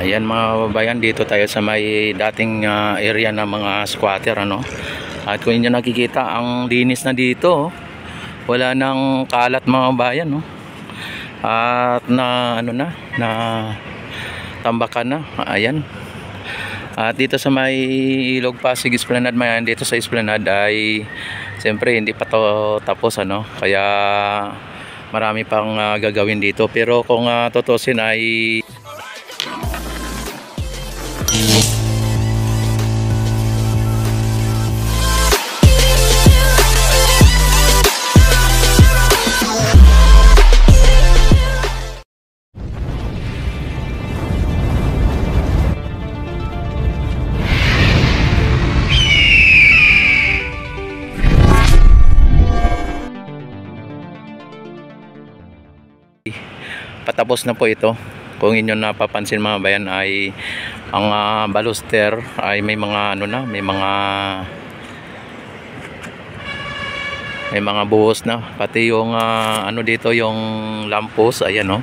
Ayan mga kababayan, dito tayo sa may dating area ng mga squatter, ano. At kung inyo nakikita, ang linis na dito, oh. Wala nang kalat mga kababayan, no. At na ano na tambakan na. Ayan. At dito sa may Ilog Pasig Esplanade, dito sa Esplanade ay siyempre hindi pa to tapos, ano. Kaya marami pang gagawin dito, pero kung tutusin ay patapos na po ito. Kung inyo napapansin mga bayan ay ang baluster ay may mga ano na, may mga buhos na, pati yung ano dito, yung lampos. Ayan, no.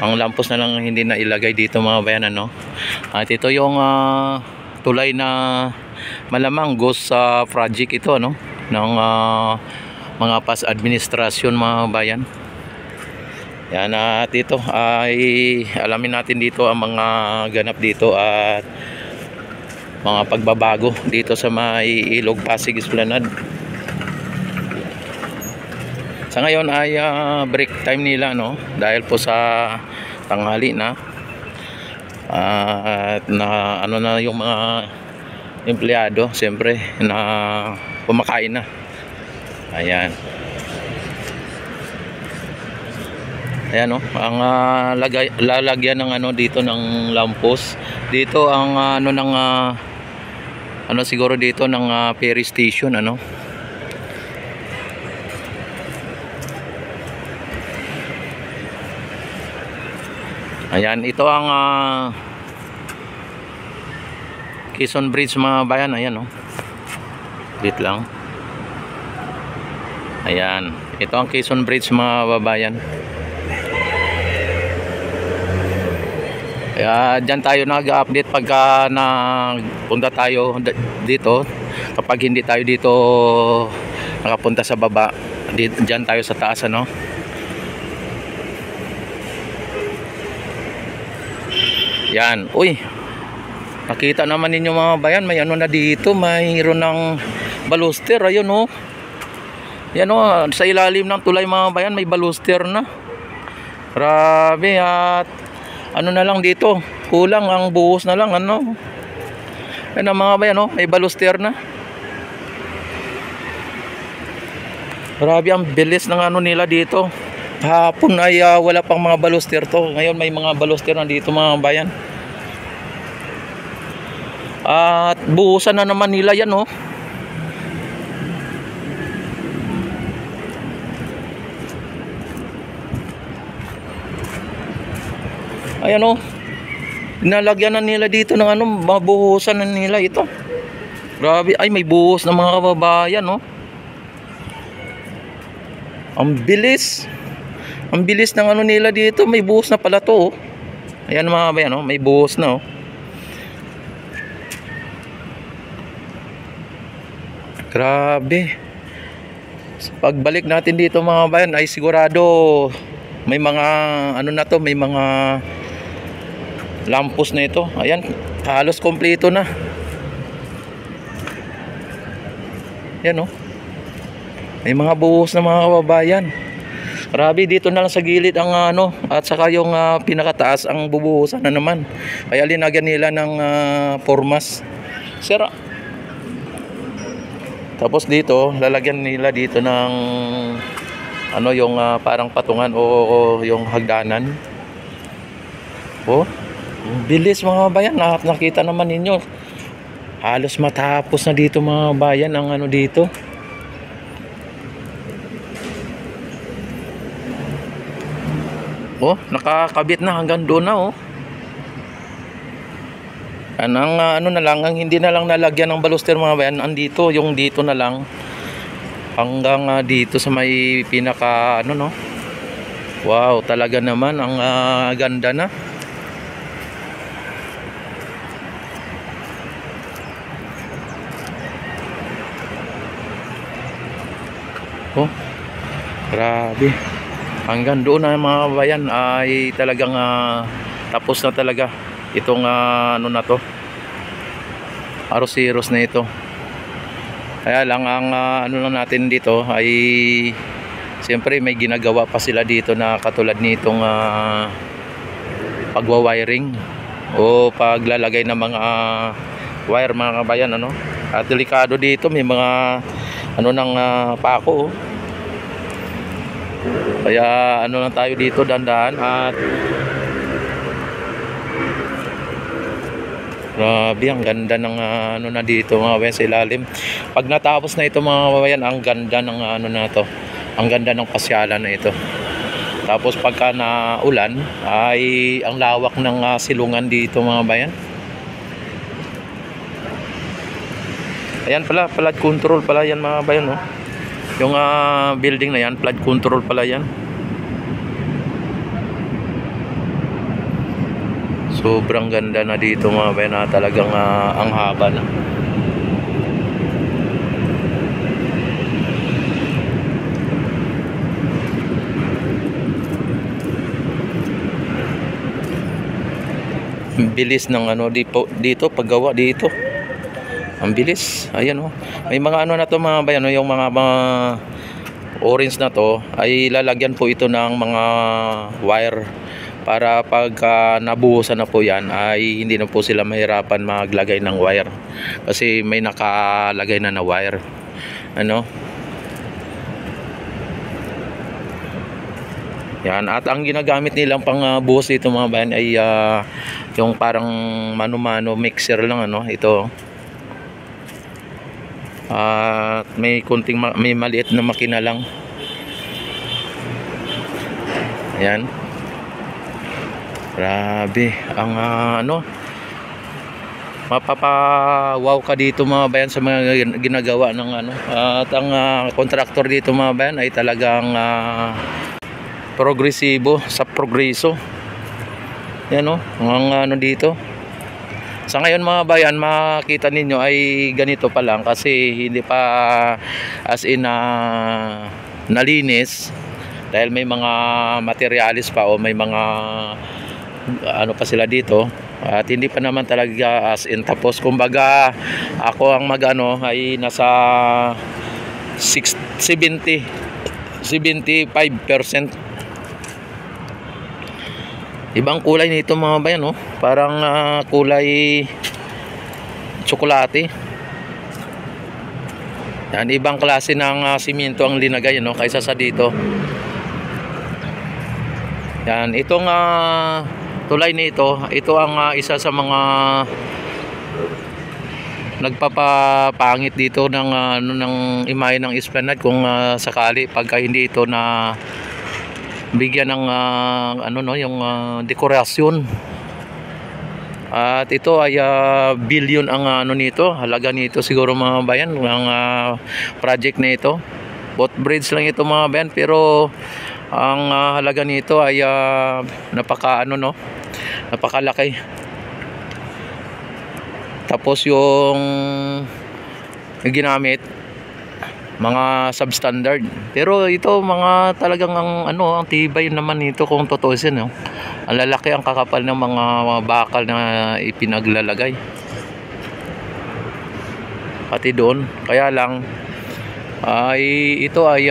Ang lampos na lang hindi na ilagay dito mga bayan, ano. At ito yung tulay na malamang ghost project ito, ano, ng mga past administrasyon mga bayan. Yan, at ito ay alamin natin dito ang mga ganap dito at mga pagbabago dito sa may Ilog Pasig Esplanade. Sa ngayon ay break time nila, no, dahil po sa tanghali na. At na ano na yung mga empleyado, siyempre na kumakain na. Ayan. Ayan, no, ang lalagyan ng ano dito ng lampos. Dito ang ano ng ano siguro dito ng ferry station, ano. Ayan, ito ang Quezon Bridge mga bayan. Ayan, no. Wait lang. Ayan, ito ang Quezon Bridge mga babayan. Kaya dyan tayo nag-update pagka napunta tayo dito. Kapag hindi tayo dito nakapunta sa baba, dyan tayo sa taas, ano. Yan, uy, nakita naman ninyo mga bayan, may ano na dito, mayroon ng baluster. Ayun, oh. Yan, oh, sa ilalim ng tulay mga bayan may baluster na. Grabe. At ano na lang dito, kulang ang buhos na lang, ano. Yan ang mga bayan, oh, may baluster na. Grabe ang bilis ng ano nila dito. Hapon ay wala pang mga baluster to. Ngayon may mga baluster na dito mga bayan. At buhusan na naman nila yan, oh. Ayan, oh. Nalagyan na nila dito ng ano, mabuhusan na nila ito. Grabe, ay may buhos ng mga kababayan, oh. Ang bilis. Ang bilis ng ano nila dito, may buhos na pala to, oh. Ayan mga kababayan, oh, may buhos na, oh. Grabe. Pagbalik natin dito mga kababayan ay sigurado may mga ano na to, may mga lampos na ito. Ayan, halos kompleto na. Yan, oh. May mga buhos na mga kababayan. Grabe, dito na lang sa gilid ang ano, at saka yung pinakataas ang bubuhusan na naman. Kaya linagyan nila ng formas. Sira. Tapos dito, lalagyan nila dito ng ano, yung parang patungan o yung hagdanan. Oh. Bilis mga bayan, nakita naman ninyo. Halos matapos na dito mga bayan ang ano dito. Oh, nakakabit na hanggang doon na, oh. Anong ano na lang, ang hindi na lang nalagyan ng baluster mga bayan, andito, yung dito na lang hanggang dito sa may pinaka ano, no. Wow, talaga naman ang ganda na. Oh, grabe. Hanggang doon na mga kabayan ay talagang tapos na talaga itong ano na to, Arroceros na ito. Kaya lang ang ano lang natin dito ay siyempre may ginagawa pa sila dito na katulad nitong pagwa-wiring o paglalagay ng mga wire mga kabayan, ano. At delikado dito, may mga ano ng pako, oh. Kaya ano lang tayo dito, dandahan. At grabe, ang ganda ng ano na dito mga kabayan sa ilalim. Pag natapos na ito mga kabayan, ang ganda ng ano na to, ang ganda ng pasyalan na ito. Tapos pagka naulan ay ang lawak ng silungan dito mga kabayan. Ayan pala, flood control pala yan mga kabayan, no? Yung building na yan, flood control pala yan. Sobrang ganda na dito mga kabayan, na talagang ang haba na. Bilis ng ano dito paggawa dito. Ang bilis. Ayan, oh. May mga ano na to mga bayan, yung mga orange na to ay lalagyan po ito ng mga wire para pagka nabuhusan na po yan ay hindi na po sila mahirapan maglagay ng wire kasi may nakalagay na wire, ano. Yan, at ang ginagamit nilang pang buhos dito mga bayan ay yung parang mano-mano mixer lang, ano, ito. May kunting may maliit na makina lang. Ayan. Grabe ang ano, mapapawaw ka dito mga bayan sa mga ginagawa ng ano. At ang kontraktor dito mga bayan ay talagang progresibo sa progreso. Yan, oh, ang ano dito. Sa ngayon mga bayan, makita ninyo ay ganito pa lang kasi hindi pa as in nalinis dahil may mga materialis pa o may mga ano pa sila dito at hindi pa naman talaga as in tapos. Kumbaga ako ang magano ay nasa 75%. Ibang kulay nito mga bayan, no? Parang kulay tsokolate. Yan, ibang klase ng simento ang linagay, no, kaysa sa dito. Yan, itong tulay nito, ito ang isa sa mga nagpapapangit dito ng ano ng imahe ng Esplanade kung sakali pagka hindi ito na bigyan ng ano, no, yung dekorasyon. At ito ay billion ang ano nito, halaga nito siguro mga bayan, ang project na ito. Both bridge lang ito mga bayan, pero ang halaga nito ay napaka ano, no, napakalaki. Tapos yung ginamit mga substandard, pero ito mga talagang ang ano, ang tibay naman nito kung tutuusin, no? Ang lalaki, ang kakapal ng mga bakal na ipinaglalagay pati doon. Kaya lang ay ito ay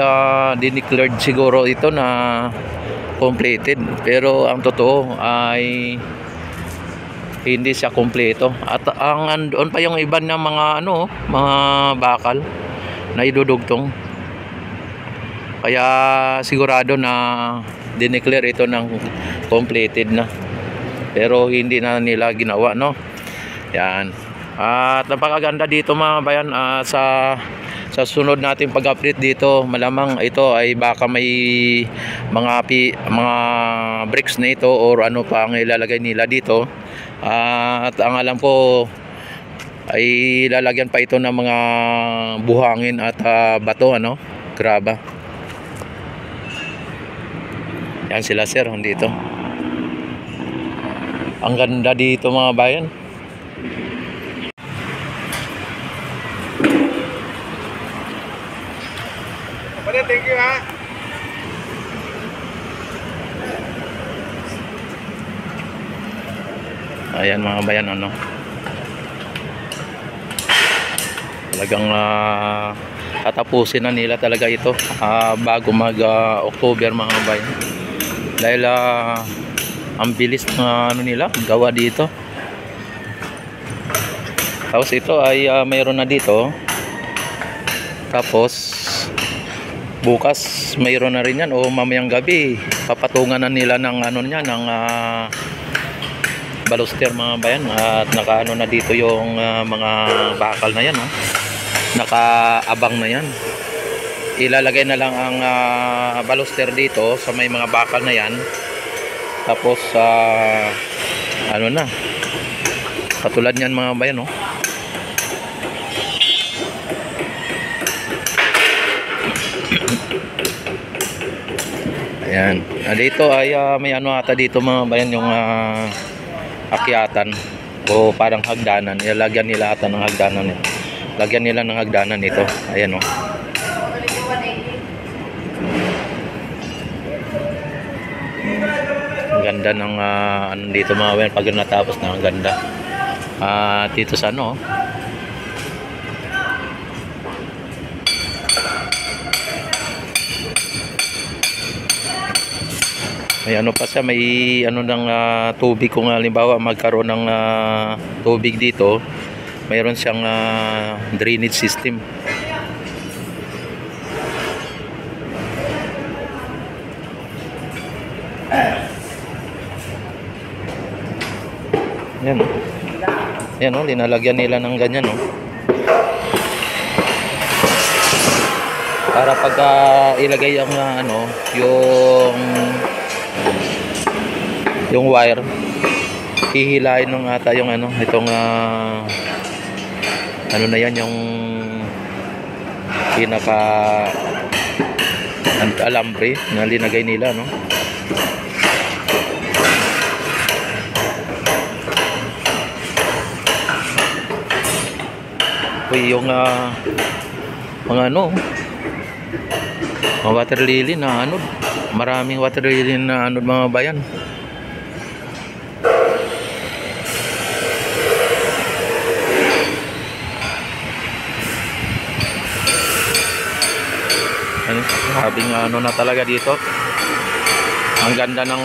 dineclared siguro ito na completed, pero ang totoo ay hindi siya kompleto. At ang andoon pa yung iba na mga ano, mga bakal na idudugtong. Kaya sigurado na dineclare ito ng completed na, pero hindi na nila ginawa, no. Yan. At napakaganda dito mga bayan. Sa sunod nating pag-update dito, malamang ito ay baka may mga bricks na ito or ano pa ang ilalagay nila dito. At ang alam ko ay lalagyan pa ito ng mga buhangin at bato, ano, graba. Yan sila sir dito. Ang ganda dito mga bayan. Thank Ayan mga bayan, ano, talagang tatapusin na nila talaga ito bago mag October mga bayan, dahil ang bilis na ano nila gawa dito. Tapos ito ay mayroon na dito, tapos bukas mayroon na rin yan, o mamayang gabi papatungan na nila ng ano niya, ng baluster mga bayan, at nakaano na dito yung mga bakal na yan, oh. Nakaabang na yan, ilalagay na lang ang baluster dito sa may mga bakal na yan, tapos ano na, katulad yan mga bayan, oh. Ayan, dito ay may ano ata dito mga bayan, yung akyatan o parang hagdanan. Ilalagyan nila ata ng hagdanan nito. Lagyan nila ng hagdanan nito. Ayan, oh. Ang ganda ng ano dito mga bayan pag natapos na, ang ganda. Dito sa ano, may ano pa siya, may ano ng tubig, kung halimbawa magkaroon ng tubig dito, mayroon siyang drainage system. Yan, yan, oh, linalagyan nila ng ganyan, oh, para pag ilagay ang ano, yung wire, hihilain ng ata yung ano, itong ano na yan, yung pinaka alambre na linagay nila, no. Yung mga ano, mga water lily na ano, maraming water lily na ano mga bayan. Sabing ano na talaga dito, ang ganda ng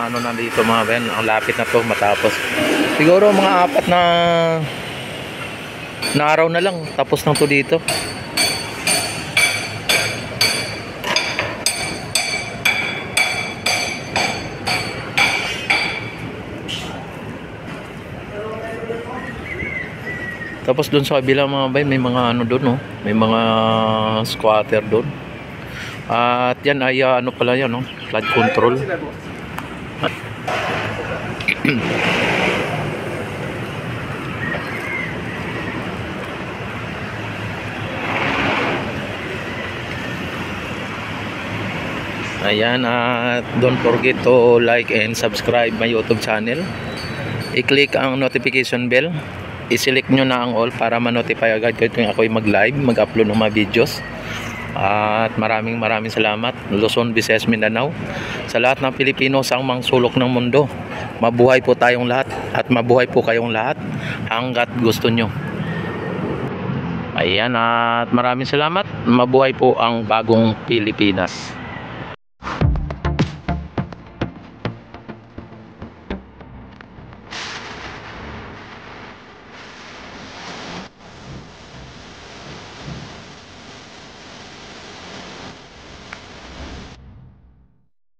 ano na dito mga bayan. Ang lapit na to matapos, siguro mga 4 na araw na lang tapos na to dito. Tapos doon sa kabila mga bayan, may mga ano doon, no, may mga squatter doon. At yan ay ano pala yan, no, flood control. Ayan, at don't forget to like and subscribe my YouTube channel. I-click ang notification bell, i-select nyo na ang all para ma-notify agad kayo kung ako'y mag-live, mag-upload ng mga videos. At maraming salamat, Luzon, Visayas, Mindanao, sa lahat ng Pilipino sa mang sulok ng mundo. Mabuhay po tayong lahat at mabuhay po kayong lahat hanggat gusto nyo. Ayan, at maraming salamat. Mabuhay po ang bagong Pilipinas.